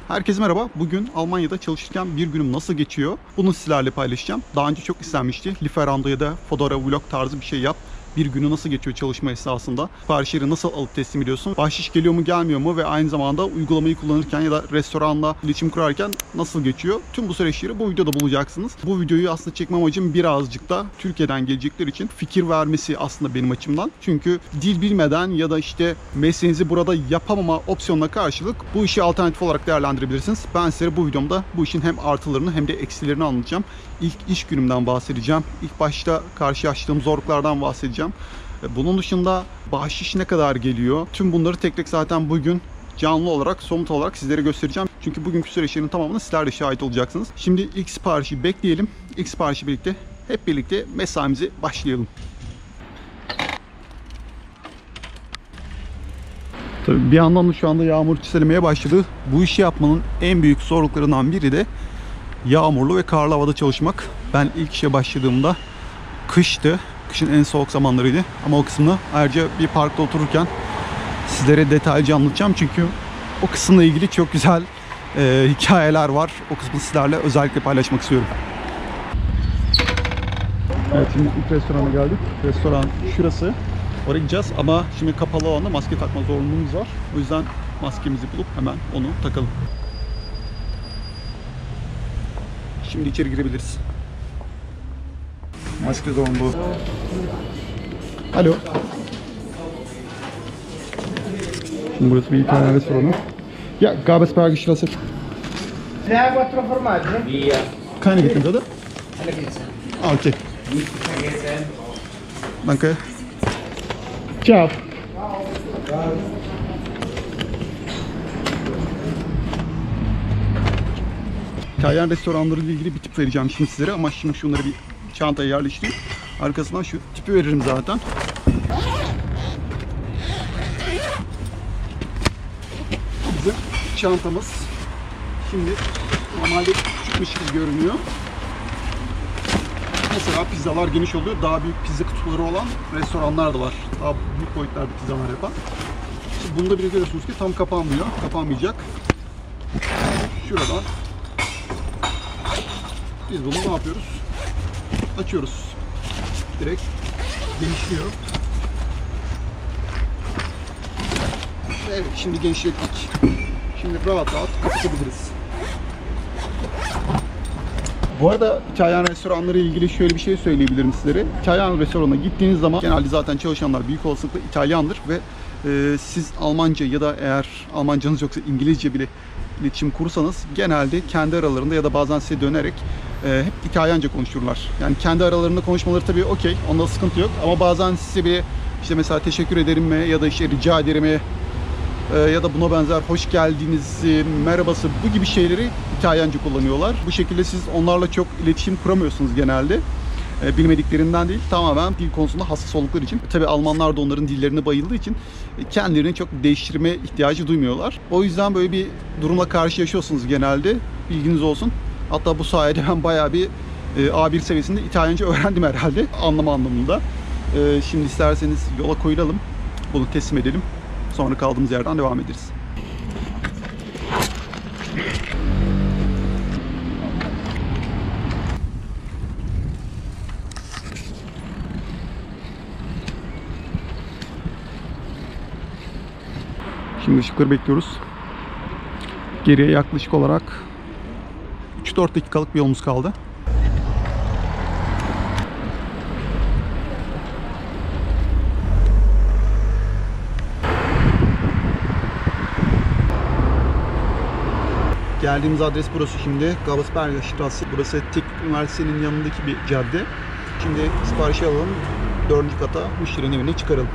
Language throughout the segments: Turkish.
Herkese merhaba. Bugün Almanya'da çalışırken bir günüm nasıl geçiyor? Bunu sizlerle paylaşacağım. Daha önce çok istenmişti. Lieferando ya da Foodora vlog tarzı bir şey yap. Bir günü nasıl geçiyor çalışma esnasında? Siparişleri nasıl alıp teslim ediyorsun? Bahşiş geliyor mu gelmiyor mu? Ve aynı zamanda uygulamayı kullanırken ya da restoranla iletişim kurarken nasıl geçiyor? Tüm bu süreçleri bu videoda bulacaksınız. Bu videoyu aslında çekmem amacım birazcık da Türkiye'den gelecekler için fikir vermesi aslında benim açımdan. Çünkü dil bilmeden ya da işte mesleğinizi burada yapamama opsiyonuna karşılık bu işi alternatif olarak değerlendirebilirsiniz. Ben size bu videomda bu işin hem artılarını hem de eksilerini anlatacağım. İlk iş günümden bahsedeceğim. İlk başta karşılaştığım zorluklardan bahsedeceğim. Bunun dışında bahşiş ne kadar geliyor? Tüm bunları tek tek zaten bugün canlı olarak, somut olarak sizlere göstereceğim. Çünkü bugünkü süreçlerin tamamını sizler de şahit olacaksınız. Şimdi ilk siparişi bekleyelim. İlk siparişi birlikte, hep birlikte mesaimize başlayalım. Tabii bir yandan da şu anda yağmur çiselemeye başladı. Bu işi yapmanın en büyük zorluklarından biri de yağmurlu ve karlı havada çalışmak. Ben ilk işe başladığımda kıştı. Kışın en soğuk zamanlarıydı. Ama o kısmını ayrıca bir parkta otururken sizlere detaylıca anlatacağım. Çünkü o kısımla ilgili çok güzel hikayeler var. O kısmı sizlerle özellikle paylaşmak istiyorum. Evet, şimdi ilk restorana geldik. Restoran şurası. Oraya gideceğiz ama şimdi kapalı alanda maske takma zorunluluğumuz var. O yüzden maskemizi bulup hemen onu takalım. Şimdi içeri girebiliriz. Maske zorunlu. Alo. Şimdi burası bir İtalyan restoranı. Ya, gab es Bergistraße. Ne ha 4 formaggi? Via. Keine Getränke, oder? Eine Pizza. Ah, okay. Nicht vergessen. Danke. Ciao. İtalyan restoranları ile ilgili bir tip vereceğim şimdi sizlere ama şimdi şunları bir çantaya yerleştireyim. Arkasından şu tipi veririm zaten. Bizim çantamız şimdi normalde küçükmüş gibi görünüyor. Mesela pizzalar geniş oluyor. Daha büyük pizza kutuları olan restoranlar da var. Daha büyük boyutlarda pizzalar yapan. Şimdi bunda bir görüyorsunuz ki tam kapanmıyor. Kapanmayacak. Şuradan biz bunu ne yapıyoruz? Açıyoruz. Direkt genişliyor. Evet, şimdi genişlettik. Şimdi rahat rahat kapatabiliriz. Bu arada İtalyan restoranları ile ilgili şöyle bir şey söyleyebilirim sizlere. İtalyan restoranına gittiğiniz zaman genelde zaten çalışanlar büyük olasılıkla İtalyandır ve siz Almanca ya da eğer Almancanız yoksa İngilizce bile iletişim kursanız genelde kendi aralarında ya da bazen size dönerek hep İtalyanca konuşurlar. Yani kendi aralarında konuşmaları tabii okey, onda sıkıntı yok ama bazen size bir işte mesela teşekkür ederim mi ya da işte rica ederim mi ya da buna benzer hoş geldiniz, merhabası bu gibi şeyleri İtalyanca kullanıyorlar. Bu şekilde siz onlarla çok iletişim kuramıyorsunuz genelde. Bilmediklerinden değil, tamamen dil konusunda hassas oldukları için. Tabii Almanlar da onların dillerine bayıldığı için kendilerini çok değiştirme ihtiyacı duymuyorlar. O yüzden böyle bir durumla karşılaşıyorsunuz genelde. Bilginiz olsun. Hatta bu sayede ben bayağı bir A1 seviyesinde İtalyanca öğrendim herhalde anlama anlamında. Şimdi isterseniz yola koyulalım. Bunu teslim edelim. Sonra kaldığımız yerden devam ederiz. Şimdi ışıkları bekliyoruz. Geriye yaklaşık olarak 3-4 dakikalık bir yolumuz kaldı. Geldiğimiz adres burası şimdi. Gabelsberger Straße. Burası Teknik Üniversitenin yanındaki bir cadde. Şimdi siparişi alalım. 4. kata müşterinin evine çıkaralım.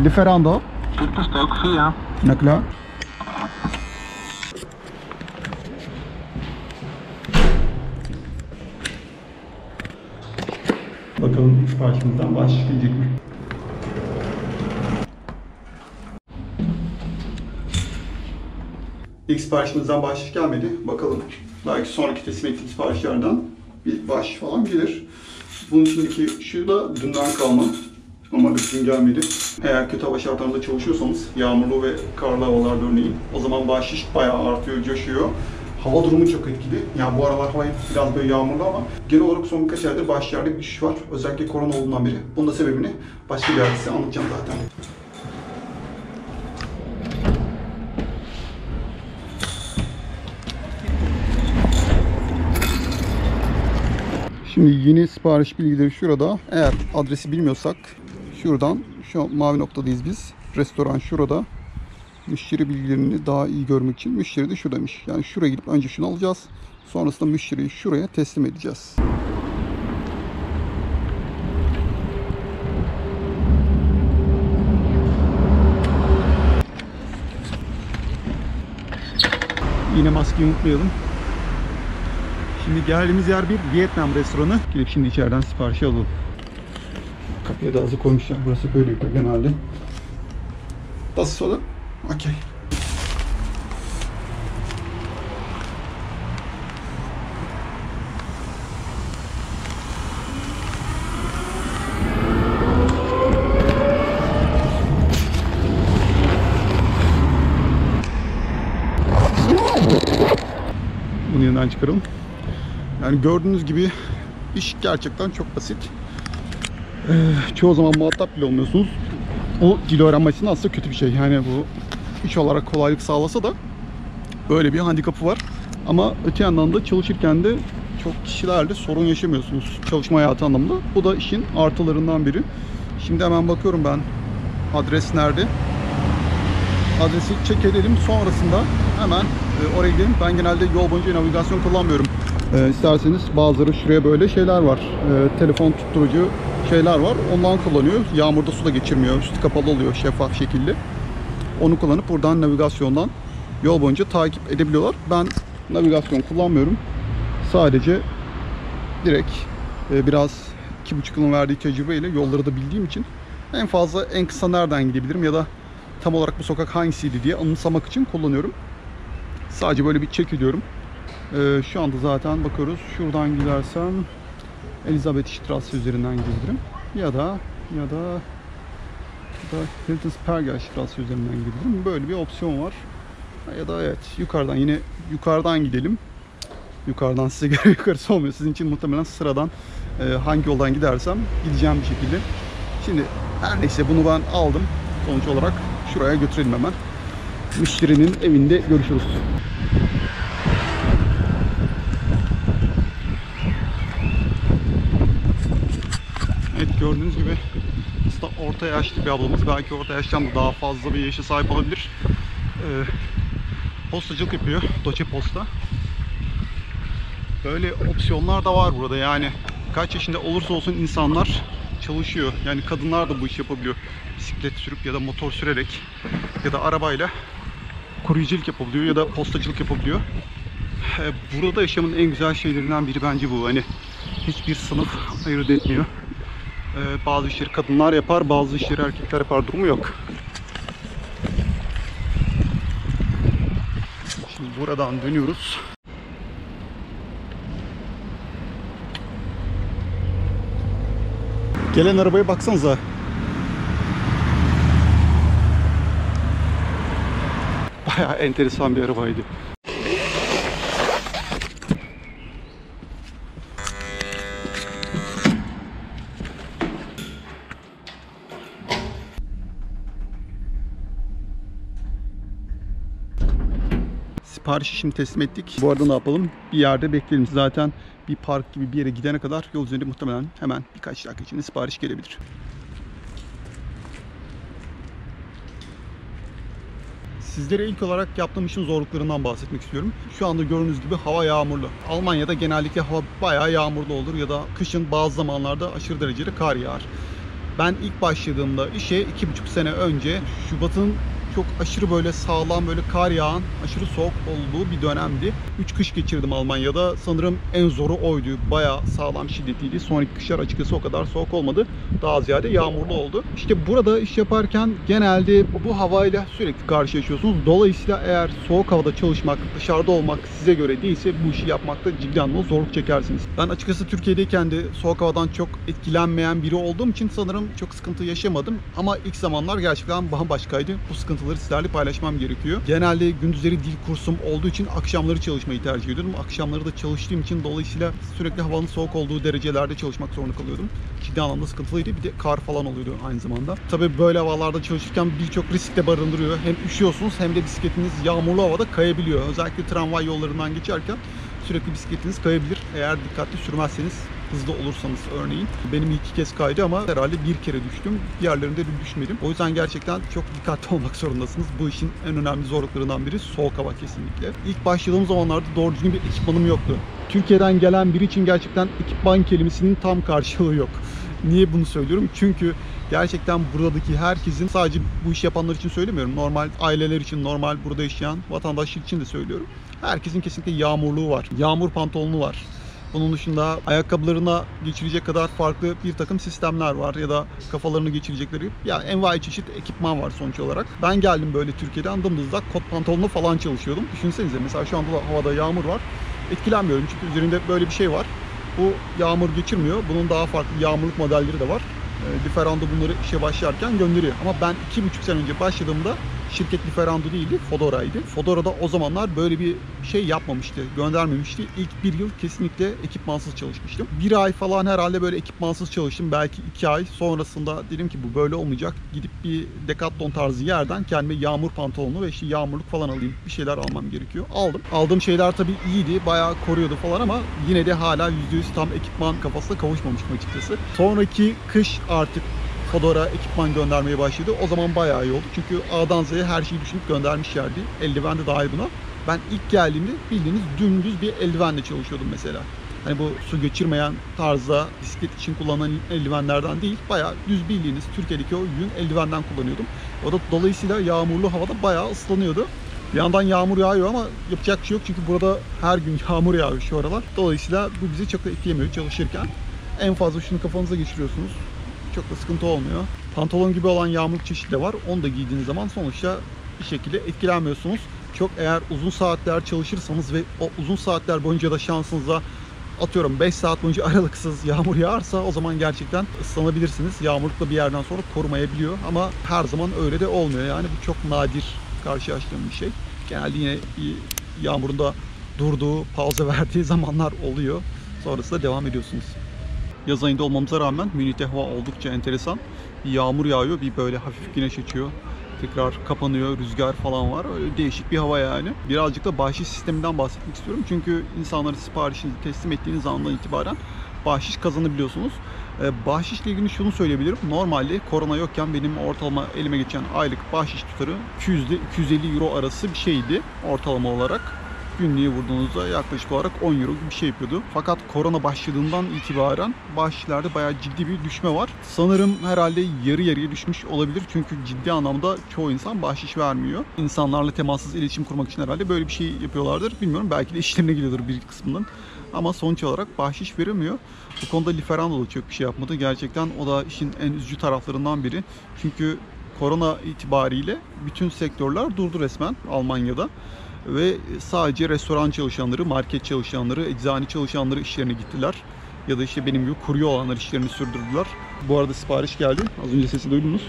Lieferando. Stock 4. Na klar. Bakalım siparişimizden bahşiş gelecek mi? İlk siparişimizden bahşiş gelmedi. Bakalım. Belki sonraki teslim ettiğim siparişlerden bir bahşiş falan gelir. Bunun içindeki şu da dünden kalma. Normalde bugün gelmedi. Eğer kötü hava şartlarında çalışıyorsanız, yağmurlu ve karlı havalarda örneğin, o zaman bahşiş bayağı artıyor, coşuyor. Hava durumu çok etkili. Yani bu aralar hava biraz böyle yağmurlu ama genel olarak son birkaç aydır bahşişlerde bir düşüş var. Özellikle korona olduğundan beri. Bunun da sebebini başka bir yerde size anlatacağım zaten. Şimdi yeni sipariş bilgileri şurada. Eğer adresi bilmiyorsak şuradan, şu mavi noktadayız biz. Restoran şurada. Müşteri bilgilerini daha iyi görmek için müşteri de şuradaymış. Yani şuraya gidip önce şunu alacağız. Sonrasında müşteriyi şuraya teslim edeceğiz. Yine maskeyi unutmayalım. Şimdi geldiğimiz yer bir Vietnam restoranı. Gelip şimdi içeriden siparişi alalım. Kapıya da hazır koymuşlar. Burası böyle yapıyor genelde. Das soda? Okey. Bunu yanından çıkaralım. Yani gördüğünüz gibi iş gerçekten çok basit. Çoğu zaman muhatap bile olmuyorsunuz. Bu dil öğrenmesinin aslında kötü bir şey. Yani bu iş olarak kolaylık sağlasa da böyle bir handikapı var. Ama öte yandan da çalışırken de çok kişilerle sorun yaşamıyorsunuz çalışma hayatı anlamında. Bu da işin artılarından biri. Şimdi hemen bakıyorum ben adres nerede. Adresi check edelim. Sonrasında hemen oraya gidelim. Ben genelde yol boyunca navigasyon kullanmıyorum. İsterseniz bazıları şuraya böyle şeyler var. Telefon tutturucu şeyler var. Ondan kullanıyor. Yağmurda su da geçirmiyor. Üstü kapalı oluyor şeffaf şekilde. Onu kullanıp buradan navigasyondan yol boyunca takip edebiliyorlar. Ben navigasyon kullanmıyorum. Sadece direkt biraz 2,5 yılın verdiği tecrübeyle yolları da bildiğim için en fazla en kısa nereden gidebilirim ya da tam olarak bu sokak hangisiydi diye anımsamak için kullanıyorum. Sadece böyle bir check ediyorum. Şu anda zaten bakıyoruz. Şuradan gidersem Elisabethstraße üzerinden gidebilirim. Ya da Hiltenspergerstraße üzerinden gidebilirim. Böyle bir opsiyon var. Ya da evet yukarıdan yine yukarıdan gidelim. Yukarıdan size göre yukarısı olmuyor. Sizin için muhtemelen sıradan hangi yoldan gidersem gideceğim bir şekilde. Şimdi her neyse bunu ben aldım. Sonuç olarak şuraya götürelim hemen. Müşterinin evinde görüşürüz. Evet gördüğünüz gibi aslında orta yaşlı bir ablamız. Belki orta yaştan da daha fazla bir yaşa sahip olabilir. Postacılık yapıyor. Deutsche Posta. Böyle opsiyonlar da var burada. Yani kaç yaşında olursa olsun insanlar çalışıyor. Yani kadınlar da bu işi yapabiliyor. Bisiklet sürüp ya da motor sürerek ya da arabayla kuryecilik yapabiliyor ya da postacılık yapabiliyor. Burada yaşamın en güzel şeylerinden biri bence bu. Hani hiçbir sınıf ayırt etmiyor. Bazı işleri kadınlar yapar, bazı işleri erkekler yapar durumu yok. Şimdi buradan dönüyoruz. Gelen arabaya baksanıza. Bayağı enteresan bir arabaydı. Siparişi şimdi teslim ettik. Bu arada ne yapalım? Bir yerde bekleyelim. Zaten bir park gibi bir yere gidene kadar yol üzerinde muhtemelen hemen birkaç dakika içinde sipariş gelebilir. Sizlere ilk olarak yaptığım işin zorluklarından bahsetmek istiyorum. Şu anda gördüğünüz gibi hava yağmurlu. Almanya'da genellikle hava bayağı yağmurlu olur ya da kışın bazı zamanlarda aşırı derecede kar yağar. Ben ilk başladığımda işe 2,5 sene önce Şubat'ın çok aşırı böyle sağlam, böyle kar yağan, aşırı soğuk olduğu bir dönemdi. 3 kış geçirdim Almanya'da. Sanırım en zoru oydu. Bayağı sağlam, şiddetliydi. Sonraki kışlar açıkçası o kadar soğuk olmadı. Daha ziyade yağmurlu oldu. İşte burada iş yaparken genelde bu havayla sürekli karşılaşıyorsunuz. Dolayısıyla eğer soğuk havada çalışmak, dışarıda olmak size göre değilse bu işi yapmakta ciddi anlamda zorluk çekersiniz. Ben açıkçası Türkiye'deyken de soğuk havadan çok etkilenmeyen biri olduğum için sanırım çok sıkıntı yaşamadım. Ama ilk zamanlar gerçekten bambaşkaydı. Bu sıkıntıları sizlerle paylaşmam gerekiyor. Genelde gündüzleri dil kursum olduğu için akşamları çalışmayı tercih ediyorum. Akşamları da çalıştığım için dolayısıyla sürekli havanın soğuk olduğu derecelerde çalışmak zorunda kalıyordum. Ciddi anlamda sıkıntılıydı. Bir de kar falan oluyordu aynı zamanda. Tabii böyle havalarda çalışırken birçok risk de barındırıyor. Hem üşüyorsunuz hem de bisikletiniz yağmurlu havada kayabiliyor. Özellikle tramvay yollarından geçerken sürekli bisikletiniz kayabilir. Eğer dikkatli sürmezseniz, hızlı olursanız örneğin. Benim 2 kez kaydı ama herhalde 1 kere düştüm. Diğerlerinde de düşmedim. O yüzden gerçekten çok dikkatli olmak zorundasınız. Bu işin en önemli zorluklarından biri soğuk hava kesinlikle. İlk başladığım zamanlarda doğru düzgün bir ekipmanım yoktu. Türkiye'den gelen biri için gerçekten ekipman kelimesinin tam karşılığı yok. Niye bunu söylüyorum? Çünkü gerçekten buradaki herkesin, sadece bu işi yapanlar için söylemiyorum. Normal aileler için, normal burada yaşayan vatandaşlar için de söylüyorum. Herkesin kesinlikle yağmurluğu var. Yağmur pantolonu var. Bunun dışında ayakkabılarına geçirecek kadar farklı bir takım sistemler var ya da kafalarını geçirecekleri, yani envai çeşit ekipman var sonuç olarak. Ben geldim böyle Türkiye'den dımdızlak kot pantolonla falan çalışıyordum. Düşünsenize, mesela şu anda havada yağmur var. Etkilenmiyorum çünkü üzerinde böyle bir şey var. Bu yağmur geçirmiyor. Bunun daha farklı yağmurluk modelleri de var. Lieferando bunları işe başlarken gönderiyor. Ama ben 2,5 sene önce başladığımda şirket Lieferando değildi, Fodora'ydı. Fodora da o zamanlar böyle bir şey yapmamıştı, göndermemişti. İlk 1 yıl kesinlikle ekipmansız çalışmıştım. 1 ay falan herhalde böyle ekipmansız çalıştım. Belki 2 ay. Sonrasında dedim ki bu böyle olmayacak. Gidip bir Decathlon tarzı yerden kendime yağmur pantolonu ve işte yağmurluk falan alayım. Bir şeyler almam gerekiyor. Aldım. Aldığım şeyler tabii iyiydi, bayağı koruyordu falan ama yine de hala %100 tam ekipman kafasına kavuşmamıştım açıkçası. Sonraki kış artık Fodora ekipman göndermeye başladı. O zaman bayağı iyi oldu. Çünkü A'dan Z'ye her şeyi düşünüp göndermişlerdi. Eldiven de dahil buna. Ben ilk geldiğimde bildiğiniz dümdüz bir eldivenle çalışıyordum mesela. Hani bu su geçirmeyen tarzda bisiklet için kullanılan eldivenlerden değil, bayağı düz bildiğiniz Türkiye'deki o yün eldivenden kullanıyordum. O da dolayısıyla yağmurlu havada bayağı ıslanıyordu. Bir yandan yağmur yağıyor ama yapacak bir şey yok çünkü burada her gün yağmur yağıyor şu aralar. Dolayısıyla bu bizi çok da etkilemiyor çalışırken. En fazla şunu kafanıza geçiriyorsunuz. Çok da sıkıntı olmuyor. Pantolon gibi olan yağmurluk çeşidi de var. Onu da giydiğiniz zaman sonuçta bir şekilde etkilenmiyorsunuz. Çok eğer uzun saatler çalışırsanız ve o uzun saatler boyunca da şansınıza atıyorum 5 saat boyunca aralıksız yağmur yağarsa o zaman gerçekten ıslanabilirsiniz. Yağmurlukla bir yerden sonra korumayabiliyor ama her zaman öyle de olmuyor. Yani bu çok nadir karşılaştığım bir şey. Genelde yine bir yağmurun da durduğu, pauza verdiği zamanlar oluyor. Sonrasında devam ediyorsunuz. Yaz ayında olmamıza rağmen Münih'te hava oldukça enteresan. Bir yağmur yağıyor, bir böyle hafif güneş açıyor. Tekrar kapanıyor, rüzgar falan var. Öyle değişik bir hava yani. Birazcık da bahşiş sisteminden bahsetmek istiyorum. Çünkü insanların siparişini teslim ettiğiniz andan itibaren bahşiş kazanabiliyorsunuz. Bahşişle ilgili şunu söyleyebilirim. Normalde korona yokken benim ortalama elime geçen aylık bahşiş tutarı 200 ile 250 euro arası bir şeydi ortalama olarak. Günlüğe vurduğunuzda yaklaşık olarak 10 euro gibi bir şey yapıyordu. Fakat korona başladığından itibaren bahşişlerde bayağı ciddi bir düşme var. Sanırım herhalde yarı yarıya düşmüş olabilir. Çünkü ciddi anlamda çoğu insan bahşiş vermiyor. İnsanlarla temassız iletişim kurmak için herhalde böyle bir şey yapıyorlardır. Bilmiyorum, belki de işlerine gidiyordur bir kısmından. Ama sonuç olarak bahşiş verilmiyor. Bu konuda Lieferando da çok bir şey yapmadı. Gerçekten o da işin en üzücü taraflarından biri. Çünkü korona itibariyle bütün sektörler durdu resmen Almanya'da. Ve sadece restoran çalışanları, market çalışanları, eczane çalışanları işlerine gittiler. Ya da işte benim gibi kurye olanlar işlerini sürdürdüler. Bu arada sipariş geldi. Az önce sesi duydunuz.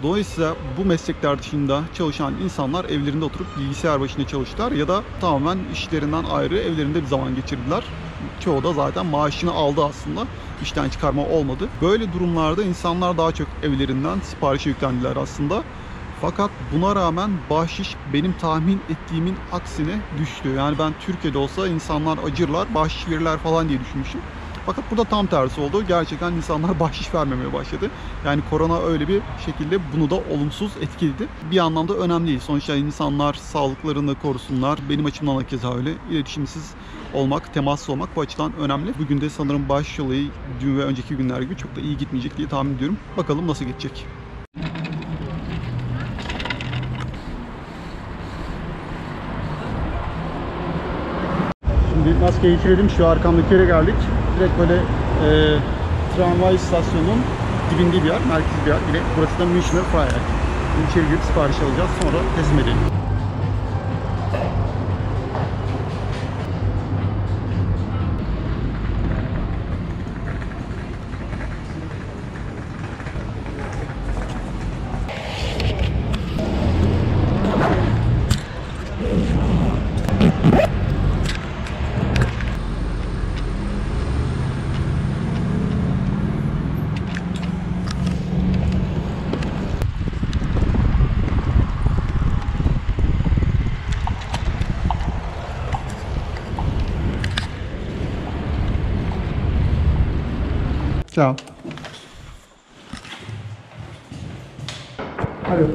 Dolayısıyla bu meslekler dışında çalışan insanlar evlerinde oturup bilgisayar başında çalıştılar ya da tamamen işlerinden ayrı evlerinde bir zaman geçirdiler. Çoğu da zaten maaşını aldı aslında. İşten çıkarma olmadı. Böyle durumlarda insanlar daha çok evlerinden siparişe yüklendiler aslında. Fakat buna rağmen bahşiş benim tahmin ettiğimin aksine düştü. Yani ben Türkiye'de olsa insanlar acırlar, bahşiş verirler falan diye düşünmüştüm. Fakat burada tam tersi oldu. Gerçekten insanlar bahşiş vermemeye başladı. Yani korona öyle bir şekilde bunu da olumsuz etkiledi. Bir anlamda önemli değil. Sonuçta insanlar sağlıklarını korusunlar. Benim açımdan da keza öyle. İletişimsiz olmak, temassız olmak bu açıdan önemli. Bugün de sanırım bahşiş olayı dün ve önceki günler gibi çok da iyi gitmeyecek diye tahmin ediyorum. Bakalım nasıl geçecek. Şimdi maskeyi geçirelim. Şu arkamdaki yere geldik. Direkt böyle tramvay istasyonunun dibinde bir yer, merkez bir yer. Yine burası da Münchner Freiheit. İçeri girip sipariş alacağız. Sonra teslim edelim. Ciao. Alo.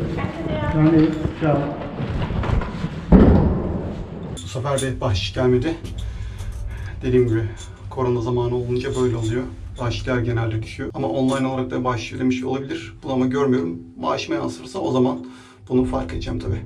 Yani ciao. Bu sefer de bahşiş gelmedi. Dediğim gibi korona zamanı olunca böyle oluyor. Bahşişler genelde düşüyor. Ama online olarak da bahşiş ödemiş olabilir. Bunu ama görmüyorum. Maaşıma yansırsa o zaman bunu fark edeceğim tabii.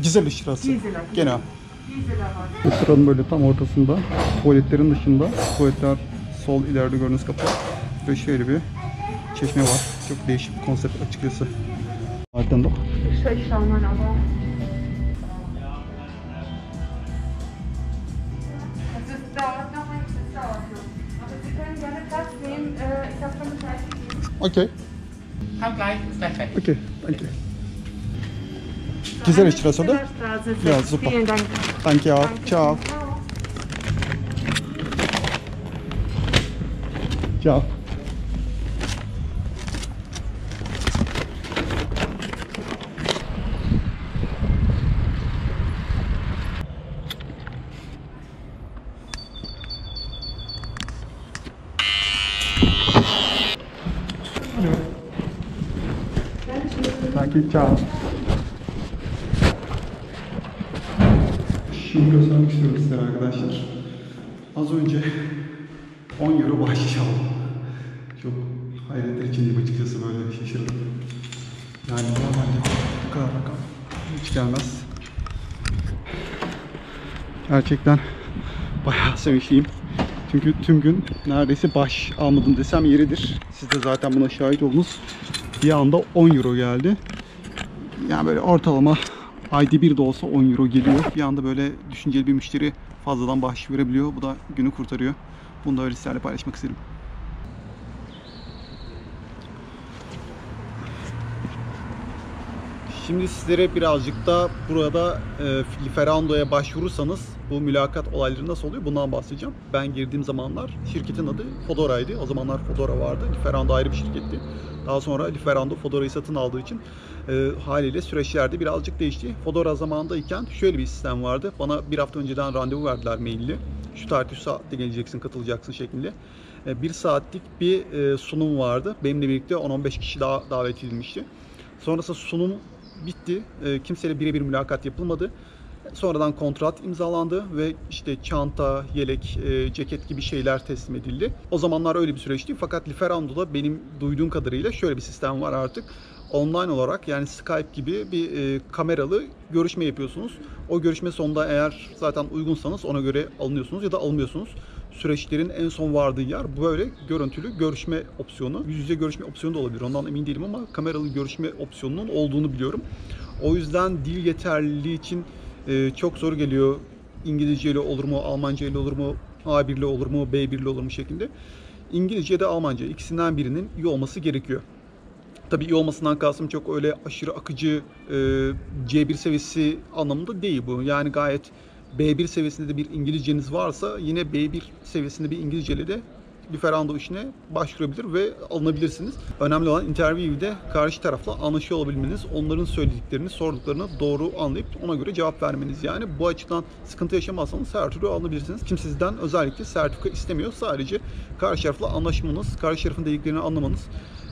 Güzel iştirası. Gene. Restoranın böyle tam ortasında, tuvaletlerin dışında, tuvaletler sol ileride gördüğünüz kapı. Ve şöyle bir çeşme var. Çok değişik bir konsept açıkçası. Arkadan da. Ich schau mal, aber das dauert noch ein bisschen, dauert noch. Aber Sie können gerne Platz nehmen. Ich habe schon Bescheid gegeben. Okey. Komm gleich, ist gleich fertig. Okey. Thank you. Güzel iştirası da. Ja, super. Vielen Dank. Thank you. Ciao. Ciao. Thank you. Ciao. Şunu göstermek istiyorum size arkadaşlar. Az önce 10 euro bahşiş aldım. Çok hayretler içindeyim açıkçası, böyle şaşırdım. Yani normalde bu kadar rakam hiç gelmez. Gerçekten bayağı sevinçliyim. Çünkü tüm gün neredeyse bahşiş almadım desem yeridir. Siz de zaten buna şahit oldunuz. Bir anda 10 euro geldi. Yani böyle ortalama ayda bir de olsa 10 euro geliyor. Bir anda böyle düşünceli bir müşteri fazladan bahşiş verebiliyor. Bu da günü kurtarıyor. Bunu da öyle sizlerle paylaşmak istedim. Şimdi sizlere birazcık da burada Lieferando'ya başvurursanız bu mülakat olayları nasıl oluyor bundan bahsedeceğim. Ben girdiğim zamanlar şirketin adı Fodora'ydı. O zamanlar Fodora vardı. Lieferando ayrı bir şirketti. Daha sonra Lieferando Fodora'yı satın aldığı için haliyle süreçlerde birazcık değişti. Fodora zamanındayken şöyle bir sistem vardı. Bana bir hafta önceden randevu verdiler mailli. Şu tarihte şu saatte geleceksin, katılacaksın şeklinde. Bir saatlik bir sunum vardı. Benimle birlikte 10-15 kişi daha davet edilmişti. Sonrasında sunum bitti. Kimseyle birebir mülakat yapılmadı. Sonradan kontrat imzalandı ve işte çanta, yelek, ceket gibi şeyler teslim edildi. O zamanlar öyle bir süreçti. Fakat Lieferando'da benim duyduğum kadarıyla şöyle bir sistem var artık. Online olarak, yani Skype gibi bir kameralı görüşme yapıyorsunuz. O görüşme sonunda eğer zaten uygunsanız ona göre alınıyorsunuz ya da alınmıyorsunuz. Süreçlerin en son vardığı yer böyle görüntülü görüşme opsiyonu. Yüz yüze görüşme opsiyonu da olabilir. Ondan emin değilim ama kameralı görüşme opsiyonunun olduğunu biliyorum. O yüzden dil yeterliliği için çok zor geliyor. İngilizce ile olur mu, Almanca ile olur mu, A1 ile olur mu, B1 ile olur mu şeklinde. İngilizce ya da Almanca, ikisinden birinin iyi olması gerekiyor. Tabii iyi olmasından kastım çok öyle aşırı akıcı C1 seviyesi anlamında değil bu. Yani gayet B1 seviyesinde de bir İngilizceniz varsa yine B1 seviyesinde bir İngilizceyle de Lieferando işine başvurabilir ve alınabilirsiniz. Önemli olan interview'de karşı tarafla anlaşıyor olabilmeniz, onların söylediklerini, sorduklarını doğru anlayıp ona göre cevap vermeniz. Yani bu açıdan sıkıntı yaşamazsanız her türlü alınabilirsiniz. Kim sizden özellikle sertifika istemiyor. Sadece karşı tarafla anlaşmanız, karşı tarafın dediklerini anlamanız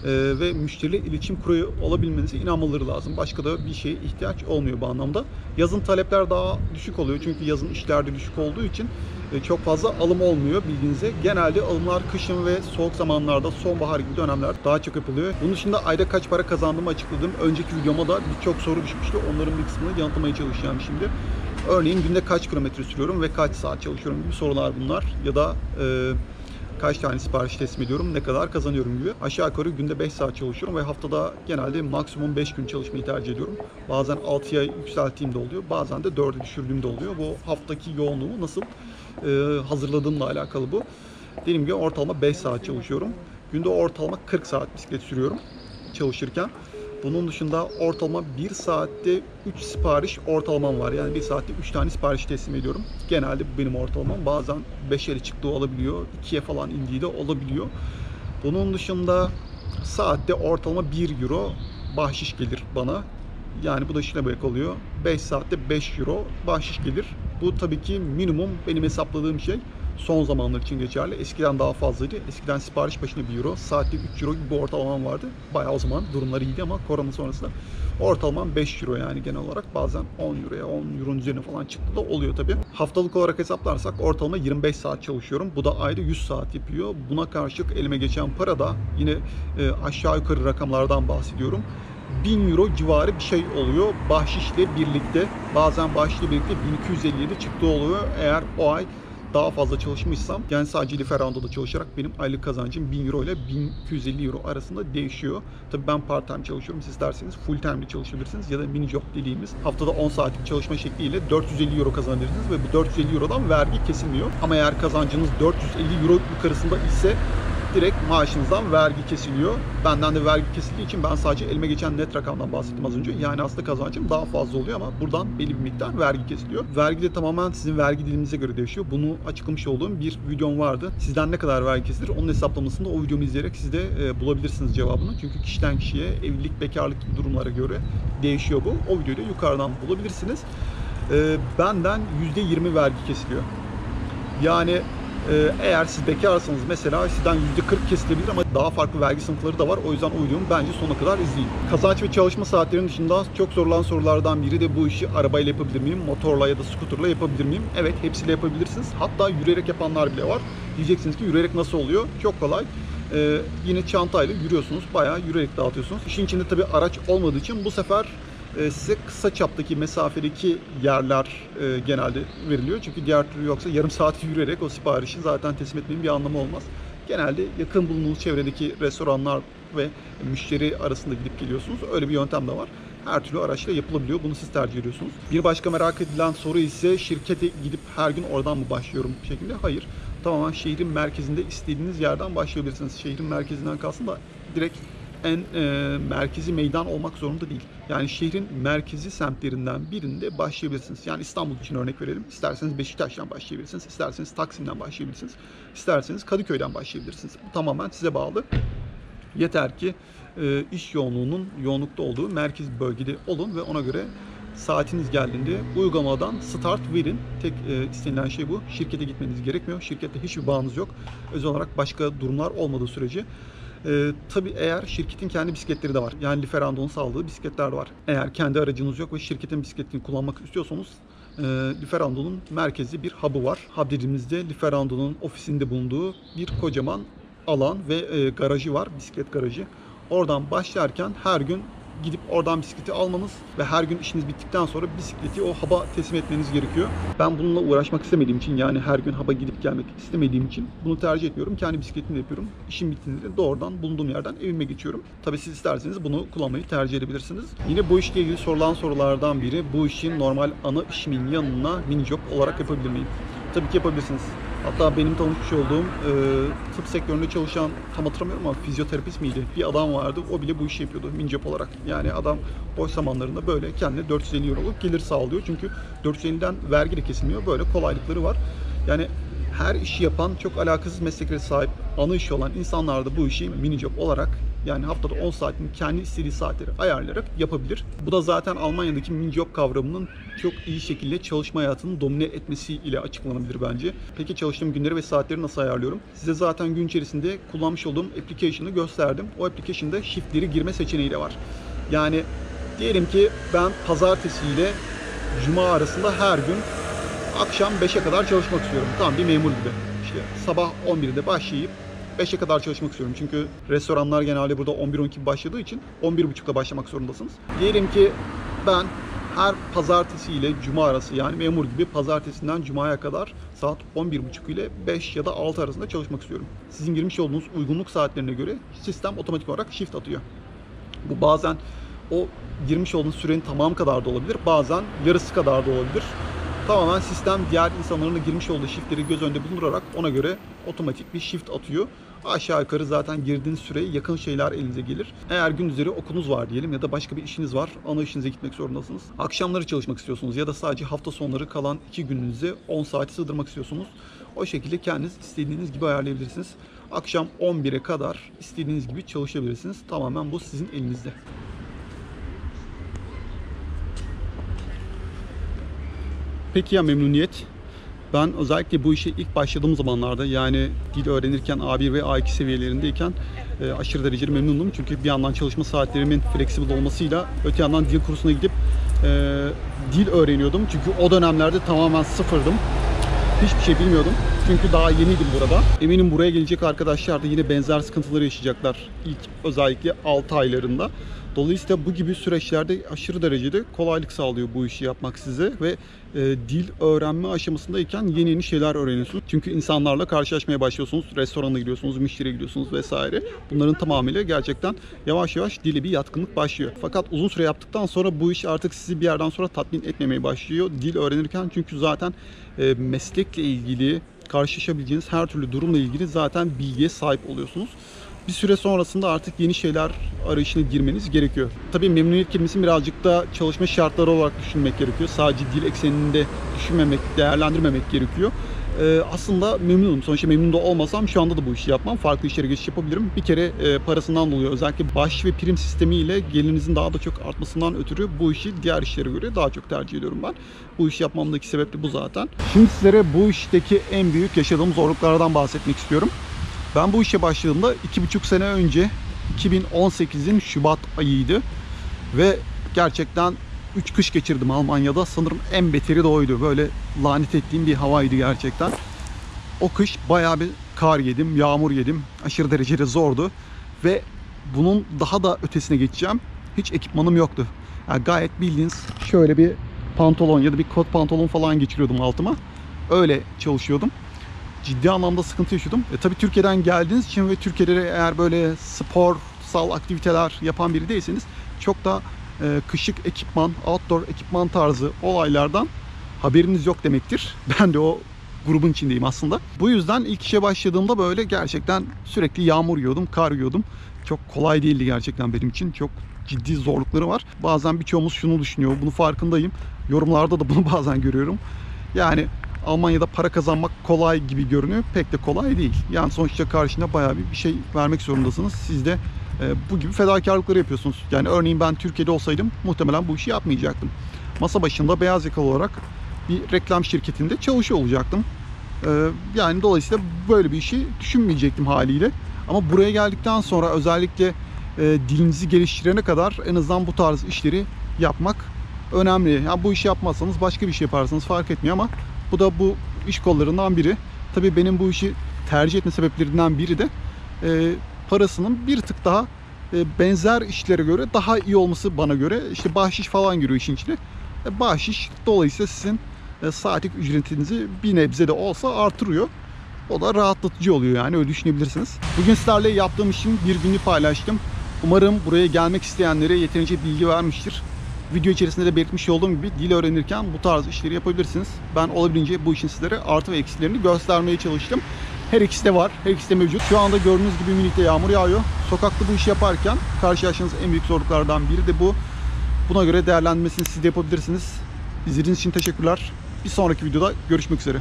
ve müşteriyle iletişim kuruyor olabilmenize inanmaları lazım. Başka da bir şeye ihtiyaç olmuyor bu anlamda. Yazın talepler daha düşük oluyor çünkü yazın işlerde düşük olduğu için çok fazla alım olmuyor bildiğinizde. Genelde alımlar kışın ve soğuk zamanlarda, sonbahar gibi dönemler daha çok yapılıyor. Bunun dışında ayda kaç para kazandığımı açıkladım. Önceki videoma da birçok soru düşmüştü. Onların bir kısmını yanıtlamaya çalışacağım şimdi. Örneğin günde kaç kilometre sürüyorum ve kaç saat çalışıyorum gibi sorular bunlar. Ya da kaç tane sipariş teslim ediyorum, ne kadar kazanıyorum gibi. Aşağı yukarı günde 5 saat çalışıyorum ve haftada genelde maksimum 5 gün çalışmayı tercih ediyorum. Bazen 6'ya yükselttiğim de oluyor, bazen de 4'e düşürdüğüm de oluyor. Bu haftaki yoğunluğumu nasıl hazırladığımla alakalı bu. Dediğim gibi ortalama 5 saat çalışıyorum. Günde ortalama 40 saat bisiklet sürüyorum çalışırken. Bunun dışında ortalama 1 saatte 3 sipariş ortalamam var. Yani 1 saatte 3 tane sipariş teslim ediyorum. Genelde bu benim ortalamam. Bazen 5'e çıktığı olabiliyor. 2'ye falan indiği de olabiliyor. Bunun dışında saatte ortalama 1 euro bahşiş gelir bana. Yani bu da şuna demek oluyor. 5 saatte 5 euro bahşiş gelir. Bu tabii ki minimum benim hesapladığım şey. Son zamanlar için geçerli. Eskiden daha fazlaydı. Eskiden sipariş başına 1 euro, saatte 3 euro gibi bir ortalamam vardı. Bayağı o zaman durumları iyiydi ama korona sonrasında ortalamam 5 euro yani genel olarak. Bazen 10 euroya, 10 euronun üzerine falan çıktı da oluyor tabii. Haftalık olarak hesaplarsak ortalama 25 saat çalışıyorum. Bu da ayda 100 saat yapıyor. Buna karşılık elime geçen para da yine aşağı yukarı rakamlardan bahsediyorum. 1000 euro civarı bir şey oluyor. Bahşişle birlikte, bazen bahşişle birlikte 1257 çıktı oluyor. Eğer o ay daha fazla çalışmışsam, yani sadece Lieferando'da çalışarak benim aylık kazancım 1000 euro ile 1250 euro arasında değişiyor. Tabii ben part time çalışıyorum. Siz isterseniz full time de çalışabilirsiniz ya da mini job dediğimiz haftada 10 saatlik çalışma şekliyle 450 euro kazanabilirsiniz ve bu 450 eurodan vergi kesilmiyor. Ama eğer kazancınız 450 euro yukarısında ise direkt maaşınızdan vergi kesiliyor. Benden de vergi kesildiği için ben sadece elime geçen net rakamdan bahsettim az önce. Yani aslında kazancım daha fazla oluyor ama buradan belli bir miktar vergi kesiliyor. Vergi de tamamen sizin vergi diliminize göre değişiyor. Bunu açıklamış olduğum bir videom vardı. Sizden ne kadar vergi kesilir? Onun hesaplamasını da o videomu izleyerek siz de bulabilirsiniz cevabını. Çünkü kişiden kişiye, evlilik, bekarlık gibi durumlara göre değişiyor bu. O videoyu da yukarıdan bulabilirsiniz. Benden %20 vergi kesiliyor. Yani eğer siz bekarsanız mesela sizden %40 kesilebilir ama daha farklı vergi sınıfları da var. O yüzden o videomu bence sonuna kadar izleyin. Kazanç ve çalışma saatlerinin dışında çok sorulan sorulardan biri de bu işi arabayla yapabilir miyim, motorla ya da scooterla yapabilir miyim? Evet, hepsiyle yapabilirsiniz. Hatta yürüyerek yapanlar bile var. Diyeceksiniz ki yürüyerek nasıl oluyor? Çok kolay. Yine çantayla yürüyorsunuz. Bayağı yürüyerek dağıtıyorsunuz. İşin içinde tabii araç olmadığı için bu sefer size kısa çaptaki mesafedeki yerler genelde veriliyor. Çünkü diğer türlü yoksa yarım saat yürüyerek o siparişi zaten teslim etmenin bir anlamı olmaz. Genelde yakın bulunduğunuz çevredeki restoranlar ve müşteri arasında gidip geliyorsunuz. Öyle bir yöntem de var. Her türlü araçla yapılabiliyor. Bunu siz tercih ediyorsunuz. Bir başka merak edilen soru ise şirkete gidip her gün oradan mı başlıyorum şeklinde. Hayır. Tamamen şehrin merkezinde istediğiniz yerden başlayabilirsiniz. Şehrin merkezinden kalsın da direkt en merkezi meydan olmak zorunda değil. Yani şehrin merkezi semtlerinden birinde başlayabilirsiniz. Yani İstanbul için örnek verelim. İsterseniz Beşiktaş'tan başlayabilirsiniz. İsterseniz Taksim'den başlayabilirsiniz. İsterseniz Kadıköy'den başlayabilirsiniz. Bu tamamen size bağlı. Yeter ki iş yoğunluğunun yoğunlukta olduğu merkez bölgede olun ve ona göre saatiniz geldiğinde uygulamadan start verin. Tek istenilen şey bu. Şirkete gitmeniz gerekmiyor. Şirkette hiçbir bağınız yok. Özel olarak başka durumlar olmadığı sürece. Tabii eğer şirketin kendi bisikletleri de var. Yani Lieferando'nun sağladığı bisikletler de var. Eğer kendi aracınız yok ve şirketin bisikletini kullanmak istiyorsanız Lieferando'nun merkezi bir hub'ı var. Hub dediğimizde Lieferando'nun ofisinde bulunduğu bir kocaman alan ve garajı var. Bisiklet garajı. Oradan başlarken her gün gidip oradan bisikleti almanız ve her gün işiniz bittikten sonra bisikleti o hub'a teslim etmeniz gerekiyor. Ben bununla uğraşmak istemediğim için, yani her gün hub'a gidip gelmek istemediğim için bunu tercih etmiyorum. Kendi bisikletimi yapıyorum. İşim bittiğinde de doğrudan bulunduğum yerden evime geçiyorum. Tabii siz isterseniz bunu kullanmayı tercih edebilirsiniz. Yine bu işle ilgili sorulan sorulardan biri, bu işi normal ana işimin yanına mini job olarak yapabilir miyim? Tabii ki yapabilirsiniz. Hatta benim tanışmış olduğum tıp sektöründe çalışan, tam hatırlamıyorum ama fizyoterapist miydi? Bir adam vardı, o bile bu işi yapıyordu mini job olarak. Yani adam boş zamanlarında böyle kendine 450 euroluk gelir sağlıyor. Çünkü 450'den vergi de kesilmiyor. Böyle kolaylıkları var. Yani her işi yapan, çok alakasız mesleklere sahip, ana işi olan insanlar da bu işi mini job olarak Yani haftada 10 saatini kendi istediği saatleri ayarlayarak yapabilir. Bu da zaten Almanya'daki mini-job kavramının çok iyi şekilde çalışma hayatını domine etmesiyle açıklanabilir bence. Peki çalıştığım günleri ve saatleri nasıl ayarlıyorum? Size zaten gün içerisinde kullanmış olduğum application'ı gösterdim. O application'da shift'leri girme seçeneği de var. Yani diyelim ki ben pazartesi ile cuma arasında her gün akşam 5'e kadar çalışmak istiyorum. Tam bir memur gibi. İşte sabah 11'de başlayıp 5'e kadar çalışmak istiyorum. Çünkü restoranlar genelde burada 11-12 başladığı için 11.30'da başlamak zorundasınız. Diyelim ki ben her pazartesi ile cuma arası, yani memur gibi pazartesinden cumaya kadar saat 11.30 ile 5 ya da 6 arasında çalışmak istiyorum. Sizin girmiş olduğunuz uygunluk saatlerine göre sistem otomatik olarak shift atıyor. Bu bazen o girmiş olduğunuz sürenin tamamı kadar da olabilir. Bazen yarısı kadar da olabilir. Tamamen sistem diğer insanların da girmiş olduğu shiftleri göz önünde bulundurarak ona göre otomatik bir shift atıyor. Aşağı yukarı zaten girdiğiniz süreye yakın şeyler elinize gelir. Eğer gündüzleri okulunuz var diyelim ya da başka bir işiniz var, ana işinize gitmek zorundasınız. Akşamları çalışmak istiyorsunuz ya da sadece hafta sonları kalan 2 gününüze 10 saati sığdırmak istiyorsunuz. O şekilde kendiniz istediğiniz gibi ayarlayabilirsiniz. Akşam 11'e kadar istediğiniz gibi çalışabilirsiniz. Tamamen bu sizin elinizde. Peki ya memnuniyet? Ben özellikle bu işe ilk başladığım zamanlarda, yani dil öğrenirken A1 ve A2 seviyelerindeyken aşırı derecede memnundum. Çünkü bir yandan çalışma saatlerimin flexible olmasıyla öte yandan dil kursuna gidip dil öğreniyordum. Çünkü o dönemlerde tamamen sıfırdım. Hiçbir şey bilmiyordum. Çünkü daha yeniydim burada. Eminim buraya gelecek arkadaşlar da yine benzer sıkıntıları yaşayacaklar. İlk özellikle 6 aylarında. Dolayısıyla bu gibi süreçlerde aşırı derecede kolaylık sağlıyor bu işi yapmak size ve dil öğrenme aşamasındayken yeni yeni şeyler öğreniyorsunuz. Çünkü insanlarla karşılaşmaya başlıyorsunuz. Restorana gidiyorsunuz, müşteriye gidiyorsunuz vesaire. Bunların tamamıyla gerçekten yavaş yavaş dile bir yatkınlık başlıyor. Fakat uzun süre yaptıktan sonra bu iş artık sizi bir yerden sonra tatmin etmemeye başlıyor. Dil öğrenirken, çünkü zaten meslekle ilgili karşılaşabileceğiniz her türlü durumla ilgili zaten bilgiye sahip oluyorsunuz. Bir süre sonrasında artık yeni şeyler arayışına girmeniz gerekiyor. Tabii memnuniyet kelimesini birazcık da çalışma şartları olarak düşünmek gerekiyor. Sadece dil ekseninde düşünmemek, değerlendirmemek gerekiyor. Aslında memnunum. Sonuçta memnun da olmasam şu anda da bu işi yapmam. Farklı işlere geçiş yapabilirim. Bir kere parasından dolayı, özellikle bahşiş ve prim sistemiyle gelirinizin daha da çok artmasından ötürü bu işi diğer işlere göre daha çok tercih ediyorum ben. Bu işi yapmamdaki sebep de bu zaten. Şimdi sizlere bu işteki en büyük yaşadığım zorluklardan bahsetmek istiyorum. Ben bu işe başladığımda 2,5 sene önce 2018'in Şubat ayıydı ve gerçekten 3 kış geçirdim Almanya'da. Sanırım en beteri de oydu. Böyle lanet ettiğim bir havaydı gerçekten. O kış bayağı bir kar yedim, yağmur yedim. Aşırı derecede zordu ve bunun daha da ötesine geçeceğim. Hiç ekipmanım yoktu. Yani gayet bildiğiniz şöyle bir pantolon ya da bir kot pantolon falan geçiriyordum altıma. Öyle çalışıyordum. Ciddi anlamda sıkıntı yaşıyordum. Tabii Türkiye'den geldiğiniz için ve Türkiye'de eğer böyle sporsal aktiviteler yapan biri değilseniz çok da kışlık ekipman, outdoor ekipman tarzı olaylardan haberiniz yok demektir. Ben de o grubun içindeyim aslında. Bu yüzden ilk işe başladığımda böyle gerçekten sürekli yağmur yiyordum, kar yiyordum. Çok kolay değildi gerçekten benim için. Çok ciddi zorlukları var. Bazen birçoğumuz şunu düşünüyor, bunu farkındayım. Yorumlarda da bunu bazen görüyorum. Yani Almanya'da para kazanmak kolay gibi görünüyor. Pek de kolay değil. Yani sonuçta karşına bayağı bir şey vermek zorundasınız. Siz de bu gibi fedakarlıkları yapıyorsunuz. Yani örneğin ben Türkiye'de olsaydım muhtemelen bu işi yapmayacaktım. Masa başında beyaz yakalı olarak bir reklam şirketinde çalışıyor olacaktım. Yani dolayısıyla böyle bir işi düşünmeyecektim haliyle. Ama buraya geldikten sonra özellikle dilinizi geliştirene kadar en azından bu tarz işleri yapmak önemli. Yani bu işi yapmazsanız başka bir şey yaparsanız fark etmiyor ama bu da bu iş kollarından biri. Tabii benim bu işi tercih etme sebeplerinden biri de parasının bir tık daha benzer işlere göre daha iyi olması bana göre. İşte bahşiş falan giriyor işin içine. Bahşiş dolayısıyla sizin saatlik ücretinizi bir nebze de olsa artırıyor. O da rahatlatıcı oluyor, yani öyle düşünebilirsiniz. Bugün sizlerle yaptığım işin bir gününü paylaştım. Umarım buraya gelmek isteyenlere yeterince bilgi vermiştir. Video içerisinde de belirtmiş olduğum gibi dil öğrenirken bu tarz işleri yapabilirsiniz. Ben olabildiğince bu işin sizlere artı ve eksilerini göstermeye çalıştım. Her ikisi de var, her ikisi de mevcut. Şu anda gördüğünüz gibi minikte yağmur yağıyor. Sokakta bu işi yaparken karşılaştığınız en büyük zorluklardan biri de bu. Buna göre değerlendirmesini siz de yapabilirsiniz. İzlediğiniz için teşekkürler. Bir sonraki videoda görüşmek üzere.